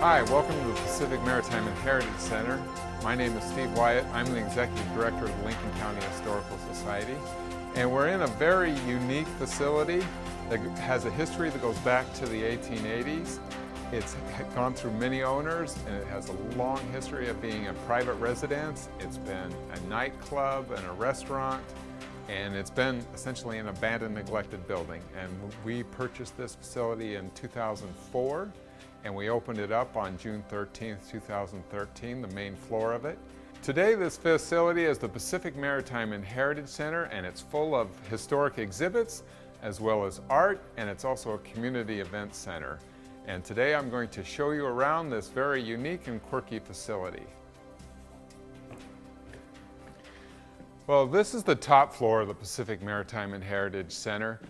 Hi, welcome to the Pacific Maritime Heritage Center. My name is Steve Wyatt. I'm the Executive Director of the Lincoln County Historical Society. And we're in a very unique facility that has a history that goes back to the 1880s. It's gone through many owners and it has a long history of being a private residence. It's been a nightclub and a restaurant, and it's been essentially an abandoned, neglected building. And we purchased this facility in 2004. And we opened it up on June 13th, 2013, the main floor of it. Today, this facility is the Pacific Maritime Heritage Center, and it's full of historic exhibits as well as art, and it's also a community event center. And today I'm going to show you around this very unique and quirky facility. Well, this is the top floor of the Pacific Maritime Heritage Center.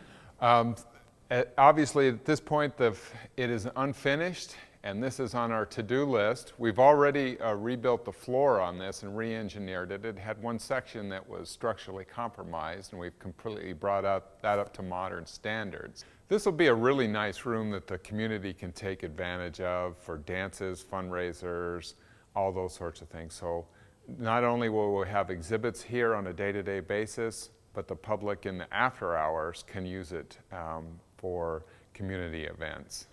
Obviously, at this point, it is unfinished, and this is on our to-do list. We've already rebuilt the floor on this and re-engineered it. It had one section that was structurally compromised, and we've completely brought that up to modern standards. This will be a really nice room that the community can take advantage of for dances, fundraisers, all those sorts of things. So not only will we have exhibits here on a day-to-day basis, but the public in the after hours can use it for community events.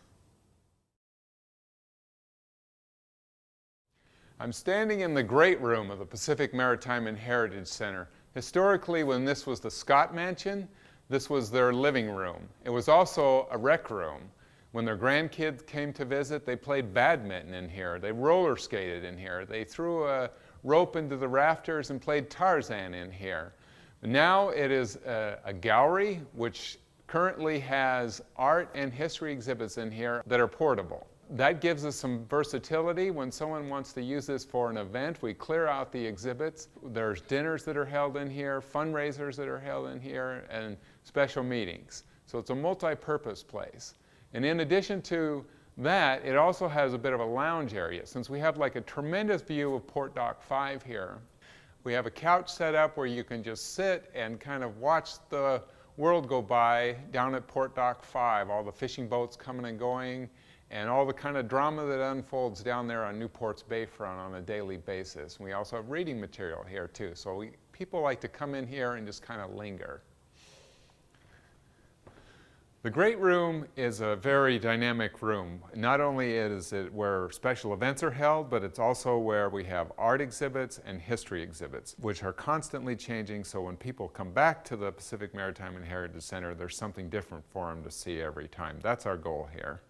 I'm standing in the great room of the Pacific Maritime Heritage Center. Historically, when this was the Scott Mansion, this was their living room. It was also a rec room. When their grandkids came to visit, they played badminton in here. They roller skated in here. They threw a rope into the rafters and played Tarzan in here. Now it is a gallery which currently has art and history exhibits in here that are portable. That gives us some versatility. When someone wants to use this for an event, we clear out the exhibits. There's dinners that are held in here, fundraisers that are held in here, and special meetings. So it's a multi-purpose place. And in addition to that, it also has a bit of a lounge area. Since we have like a tremendous view of Port Dock 5 here, we have a couch set up where you can just sit and kind of watch the world go by down at Port Dock 5, all the fishing boats coming and going, and all the kind of drama that unfolds down there on Newport's bayfront on a daily basis. And we also have reading material here too, so people like to come in here and just kind of linger. The Great Room is a very dynamic room. Not only is it where special events are held, but it's also where we have art exhibits and history exhibits, which are constantly changing, so when people come back to the Pacific Maritime Heritage Center, there's something different for them to see every time. That's our goal here.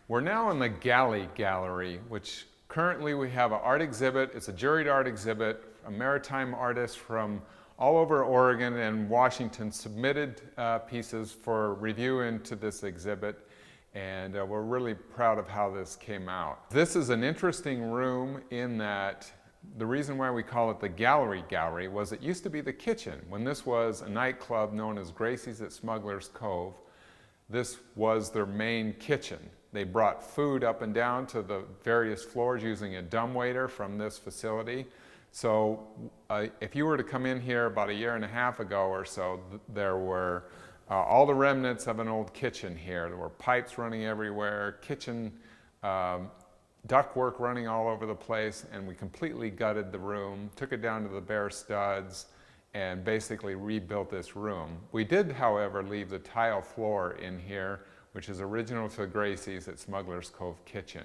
We're now in the Galley Gallery, which currently we have an art exhibit. It's a juried art exhibit. A maritime artist from all over Oregon and Washington submitted pieces for review into this exhibit, and we're really proud of how this came out. This is an interesting room in that the reason why we call it the Gallery Gallery was it used to be the kitchen. When this was a nightclub known as Gracie's at Smuggler's Cove, this was their main kitchen. They brought food up and down to the various floors using a dumbwaiter from this facility. So if you were to come in here about 1.5 years ago or so, there were all the remnants of an old kitchen here. There were pipes running everywhere, kitchen ductwork running all over the place, and we completely gutted the room, took it down to the bare studs, and basically rebuilt this room. We did, however, leave the tile floor in here, which is original to Gracie's at Smuggler's Cove Kitchen.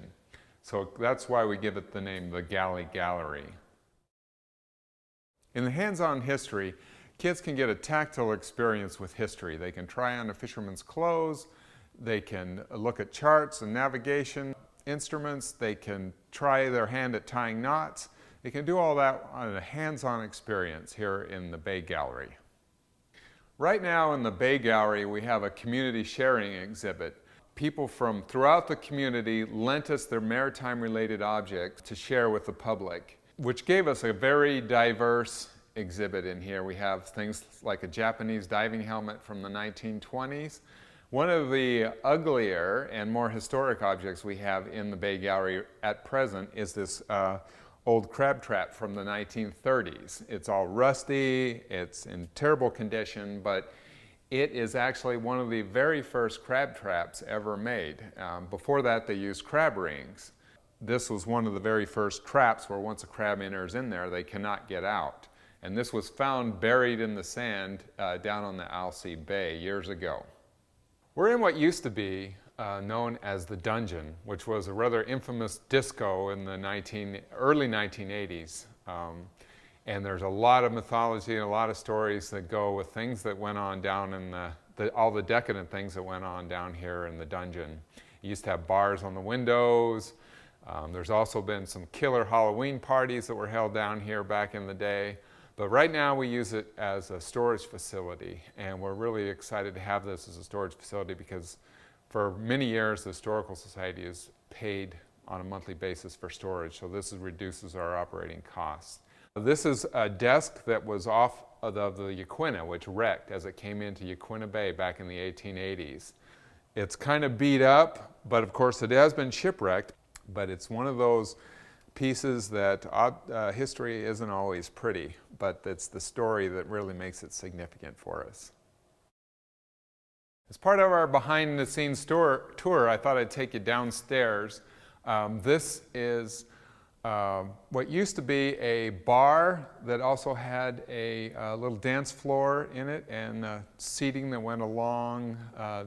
So that's why we give it the name the Galley Gallery. In the hands-on history, kids can get a tactile experience with history. They can try on a fisherman's clothes, they can look at charts and navigation instruments, they can try their hand at tying knots. They can do all that on a hands-on experience here in the Bay Gallery. Right now in the Bay Gallery, we have a community sharing exhibit. People from throughout the community lent us their maritime-related objects to share with the public, which gave us a very diverse exhibit in here. We have things like a Japanese diving helmet from the 1920s. One of the uglier and more historic objects we have in the Bay Gallery at present is this old crab trap from the 1930s. It's all rusty, it's in terrible condition, but It is actually one of the very first crab traps ever made. Before that, they used crab rings. This was one of the very first traps where once a crab enters in there, they cannot get out. And this was found buried in the sand down on the Alsea Bay years ago. We're in what used to be known as the Dungeon, which was a rather infamous disco in the early 1980s. And there's a lot of mythology and a lot of stories that go with things that went on down in all the decadent things that went on down here in the Dungeon. It used to have bars on the windows. There's also been some killer Halloween parties that were held down here back in the day. But right now we use it as a storage facility, and we're really excited to have this as a storage facility because for many years the Historical Society has paid on a monthly basis for storage, so this reduces our operating costs. This is a desk that was off of the Yaquina, which wrecked as it came into Yaquina Bay back in the 1880s. It's kind of beat up, but of course it has been shipwrecked, but it's one of those pieces that history isn't always pretty, but it's the story that really makes it significant for us. As part of our behind-the-scenes tour, I thought I'd take you downstairs. This is what used to be a bar that also had a little dance floor in it and seating that went along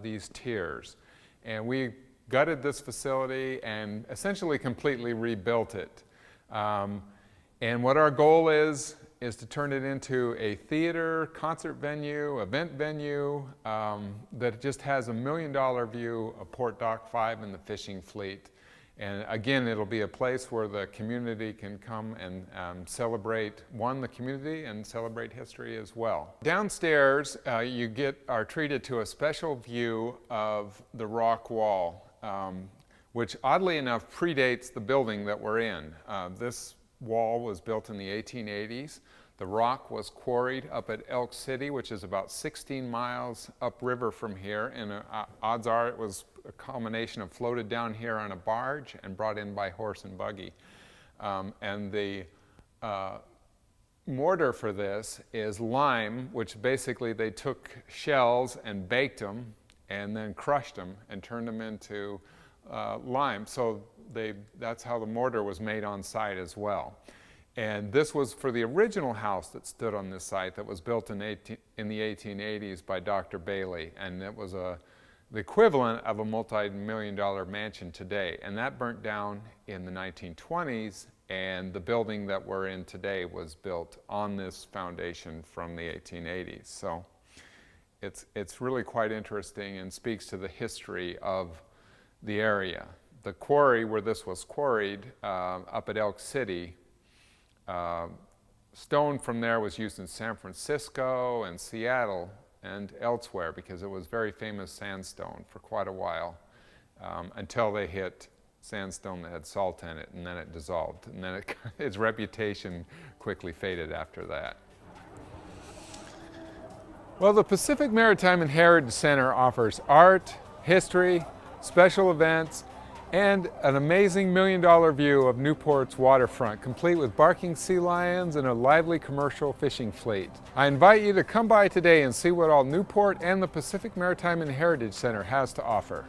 these tiers. And we gutted this facility and essentially completely rebuilt it. And what our goal is to turn it into a theater, concert venue, event venue that just has $1 million view of Port Dock 5 and the fishing fleet. And again, it'll be a place where the community can come and celebrate, the community and celebrate history as well. Downstairs, you are treated to a special view of the rock wall, which oddly enough predates the building that we're in. This wall was built in the 1880s. The rock was quarried up at Elk City, which is about 16 miles upriver from here, and odds are it was a combination of floated down here on a barge and brought in by horse and buggy. And the mortar for this is lime, which basically they took shells and baked them and then crushed them and turned them into lime. So that's how the mortar was made on site as well. And this was for the original house that stood on this site that was built in the 1880s by Dr. Bailey, and it was the equivalent of a multi-million-dollar mansion today. And that burnt down in the 1920s, and the building that we're in today was built on this foundation from the 1880s. So it's really quite interesting and speaks to the history of the area. The quarry where this was quarried up at Elk City, stone from there was used in San Francisco and Seattle and elsewhere because it was very famous sandstone for quite a while until they hit sandstone that had salt in it, and then it dissolved, and then its reputation quickly faded after that. Well, the Pacific Maritime Heritage Center offers art, history, special events, and an amazing $1 million view of Newport's waterfront, complete with barking sea lions and a lively commercial fishing fleet. I invite you to come by today and see what all Newport and the Pacific Maritime Heritage Center has to offer.